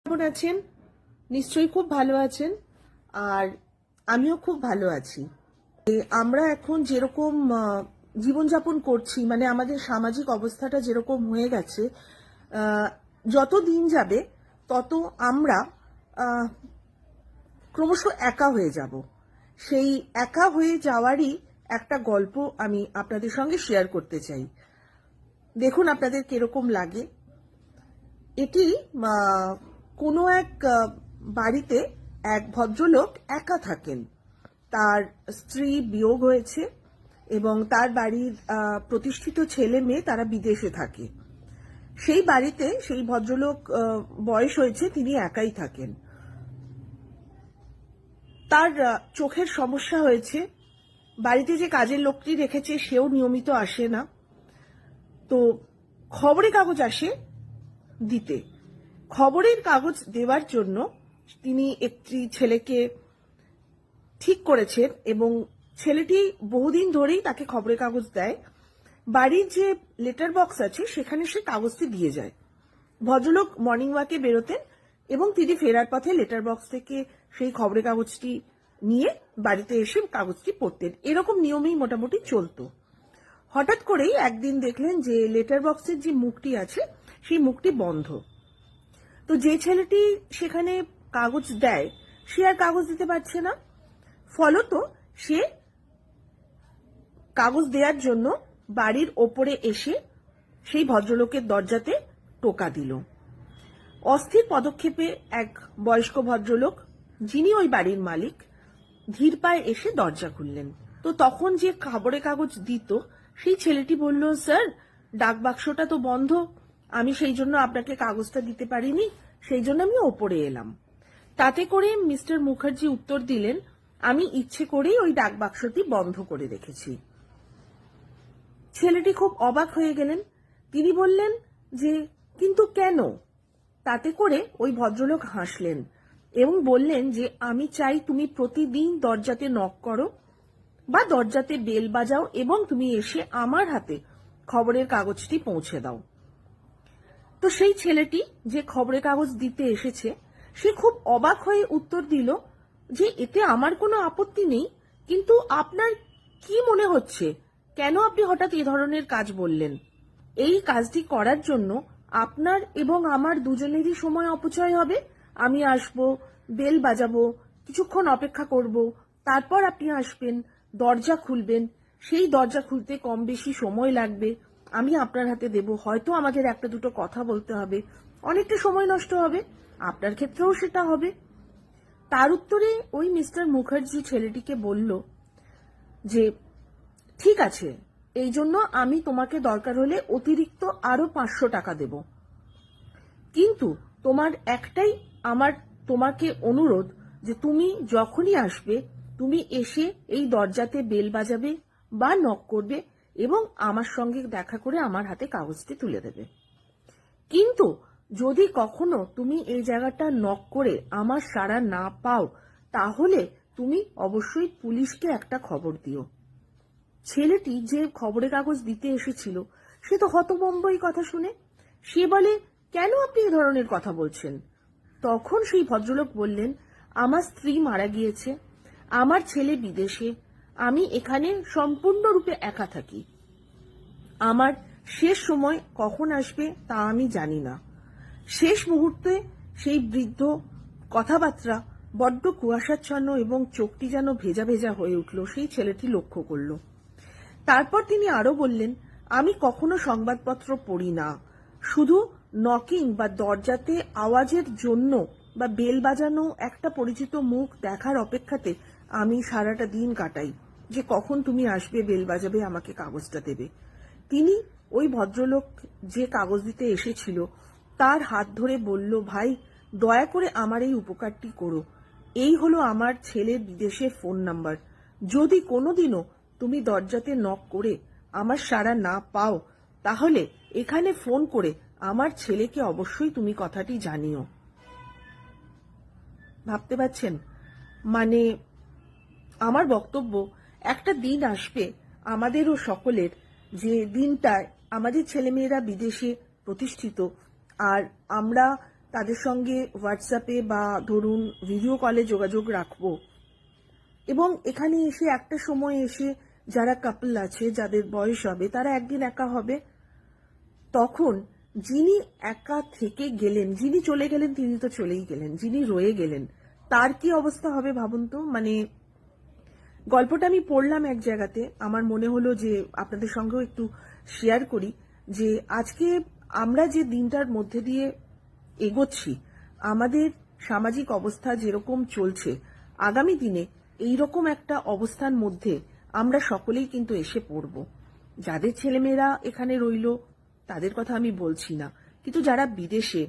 কেমন আছেন? নিশ্চয়ই খুব ভালো আছেন। আর আমিও খুব ভালো আছি। আমরা এখন যেরকম জীবনযাপন করছি, মানে আমাদের সামাজিক অবস্থাটা যেরকম হয়ে গেছে, যত দিন যাবে তত আমরা ক্রমশ একা হয়ে যাব। সেই একা হয়ে যাওয়ারই একটা গল্প আমি আপনাদের সঙ্গে শেয়ার করতে চাই। দেখুন আপনাদের কিরকম লাগে। এটি কোনো এক বাড়িতে এক ভদ্রলোক একা থাকেন। তার স্ত্রী বিয়োগ হয়েছে এবং তার বাড়ির প্রতিষ্ঠিত ছেলে মেয়ে তারা বিদেশে থাকে। সেই বাড়িতে সেই ভদ্রলোক বয়স হয়েছে, তিনি একাই থাকেন। তার চোখের সমস্যা হয়েছে। বাড়িতে যে কাজের লোকটি রেখেছে সেও নিয়মিত আসে না। তো খবরের কাগজ আসে দিতে। খবরের কাগজ দেওয়ার জন্য তিনি একটি ছেলেকে ঠিক করেছেন এবং ছেলেটি বহুদিন ধরেই তাকে খবরের কাগজ দেয়। বাড়ির যে লেটার বক্স আছে সেখানে সে কাগজটি দিয়ে যায়। ভদ্রলোক মর্নিং ওয়াকে বেরোতেন এবং তিনি ফেরার পথে লেটার বক্স থেকে সেই খবরের কাগজটি নিয়ে বাড়িতে এসে কাগজটি পড়তেন। এরকম নিয়মেই মোটামুটি চলতো। হঠাৎ করেই একদিন দেখলেন যে লেটার বক্সের যে মুখটি আছে সেই মুখটি বন্ধ। তো যে ছেলেটি সেখানে কাগজ দেয় সে আর কাগজ দিতে পারছে না। ফলত সে কাগজ দেওয়ার জন্য বাড়ির ওপরে এসে সেই ভদ্রলোকের দরজাতে টোকা দিল। অস্থির পদক্ষেপে এক বয়স্ক ভদ্রলোক, যিনি ওই বাড়ির মালিক, ধীর পায়ে এসে দরজা খুললেন। তো তখন যে খবরের কাগজ দিত সেই ছেলেটি বলল, স্যার, ডাক বাক্সটা তো বন্ধ, আমি সেই জন্য আপনাকে কাগজটা দিতে পারিনি, সেই জন্য আমি ওপরে এলাম। তাতে করে মিস্টার মুখার্জি উত্তর দিলেন, আমি ইচ্ছে করেই ওই ডাক বাক্সটি বন্ধ করে রেখেছি। ছেলেটি খুব অবাক হয়ে গেলেন। তিনি বললেন যে কিন্তু কেন? তাতে করে ওই ভদ্রলোক হাসলেন এবং বললেন যে আমি চাই তুমি প্রতিদিন দরজাতে নক করো বা দরজাতে বেল বাজাও এবং তুমি এসে আমার হাতে খবরের কাগজটি পৌঁছে দাও। তো সেই ছেলেটি যে খবরের কাগজ দিতে এসেছে সে খুব অবাক হয়ে উত্তর দিল যে এতে আমার কোনো আপত্তি নেই, কিন্তু আপনার কি মনে হচ্ছে কেন আপনি হঠাৎ এ ধরনের কাজ বললেন? এই কাজটি করার জন্য আপনার এবং আমার দুজনেরই সময় অপচয় হবে। আমি আসব, বেল বাজাবো, কিছুক্ষণ অপেক্ষা করব, তারপর আপনি আসবেন, দরজা খুলবেন, সেই দরজা খুলতে কম বেশি সময় লাগবে, আমি আপনার হাতে দেব, হয়তো আমাদের একটা দুটো কথা বলতে হবে, অনেকটা সময় নষ্ট হবে, আপনার ক্ষেত্রেও সেটা হবে। তার উত্তরে ওই মিস্টার মুখার্জি ছেলেটিকে বলল যে ঠিক আছে, এই জন্য আমি তোমাকে দরকার হলে অতিরিক্ত আরো 500 টাকা দেব, কিন্তু তোমার একটাই আমার তোমাকে অনুরোধ যে তুমি যখনই আসবে তুমি এসে এই দরজাতে বেল বাজাবে বা নক করবে এবং আমার সঙ্গে দেখা করে আমার হাতে কাগজটি তুলে দেবে। কিন্তু যদি কখনো তুমি এই জায়গাটা নক করে আমার সাড়া না পাও তাহলে তুমি অবশ্যই পুলিশকে একটা খবর দিও। ছেলেটি যে খবরের কাগজ দিতে এসেছিল সে তো হতভম্ব এই কথা শুনে। সে বলে, কেন আপনি এ ধরনের কথা বলছেন? তখন সেই ভদ্রলোক বললেন, আমার স্ত্রী মারা গিয়েছে, আমার ছেলে বিদেশে, আমি এখানে সম্পূর্ণরূপে একা থাকি, আমার শেষ সময় কখন আসবে তা আমি জানি না। শেষ মুহূর্তে সেই বৃদ্ধ কথাবার্তা বড্ড কুয়াশাচ্ছন্ন এবং চোখটি যেন ভেজা ভেজা হয়ে উঠল সেই ছেলেটি লক্ষ্য করল। তারপর তিনি আরো বললেন, আমি কখনো সংবাদপত্র পড়ি না, শুধু নকিং বা দরজাতে আওয়াজের জন্য বা বেল বাজানো একটা পরিচিত মুখ দেখার অপেক্ষাতে আমি সারাটা দিন কাটাই যে কখন তুমি আসবে, বেল বাজাবে, আমাকে কাগজটা দেবে। তিনি ওই ভদ্রলোক যে কাগজ দিতে এসেছিল তার হাত ধরে বলল, ভাই, দয়া করে আমার এই উপকারটি করো, এই হলো আমার ছেলের বিদেশের ফোন নাম্বার, যদি কোনোদিনও তুমি দরজাতে নক করে আমার সাড়া না পাও তাহলে এখানে ফোন করে আমার ছেলেকে অবশ্যই তুমি কথাটি জানিও। ভাবতে পারছেন? মানে আমার বক্তব্য, একটা দিন আসবে আমাদেরও সকলের যে দিনটায় আমাদের ছেলেমেয়েরা বিদেশে প্রতিষ্ঠিত আর আমরা তাদের সঙ্গে হোয়াটসঅ্যাপে বা ধরুন ভিডিও কলে যোগাযোগ রাখবো, এবং এখানে এসে একটা সময় এসে যারা কাপল আছে, যাদের বয়স হবে, তারা একদিন একা হবে, তখন যিনি একা থেকে গেলেন, যিনি চলে গেলেন তিনি তো চলেই গেলেন, যিনি রয়ে গেলেন তার কি অবস্থা হবে ভাবুন তো। মানে গল্পটা আমি পড়লাম এক জায়গাতে, আমার মনে হলো যে আপনাদের সঙ্গেও একটু শেয়ার করি, যে আজকে আমরা যে দিনটার মধ্যে দিয়ে এগোচ্ছি, আমাদের সামাজিক অবস্থা যেরকম চলছে, আগামী দিনে এইরকম একটা অবস্থার মধ্যে আমরা সকলেই কিন্তু এসে পড়ব। যাদের ছেলেমেয়েরা এখানে রইল তাদের কথা আমি বলছি না, কিন্তু যারা বিদেশে,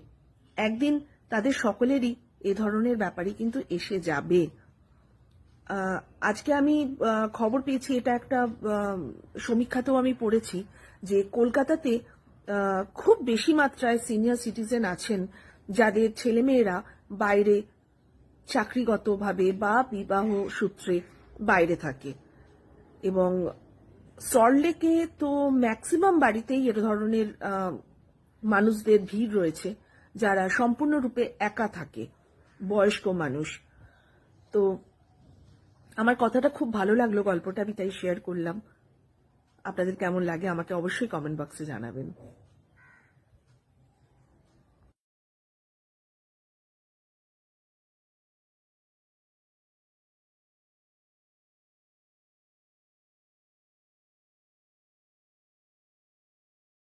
একদিন তাদের সকলেরই এ ধরনের ব্যাপারই কিন্তু এসে যাবে। আজকে আমি খবর পেয়েছি, এটা একটা সমীক্ষাতেও আমি পড়েছি, যে কলকাতাতে খুব বেশি মাত্রায় সিনিয়র সিটিজেন আছেন যাদের ছেলেমেয়েরা বাইরে চাকরিগতভাবে বা বিবাহ সূত্রে বাইরে থাকে, এবং সল্টলেকে তো ম্যাক্সিমাম বাড়িতেই এ ধরনের মানুষদের ভিড় রয়েছে যারা সম্পূর্ণরূপে একা থাকে, বয়স্ক মানুষ। তো আমার কথাটা খুব ভালো লাগলো, গল্পটা আমি তাই শেয়ার করলাম। আপনাদের কেমন লাগে আমাকে অবশ্যই কমেন্ট বক্সে জানাবেন।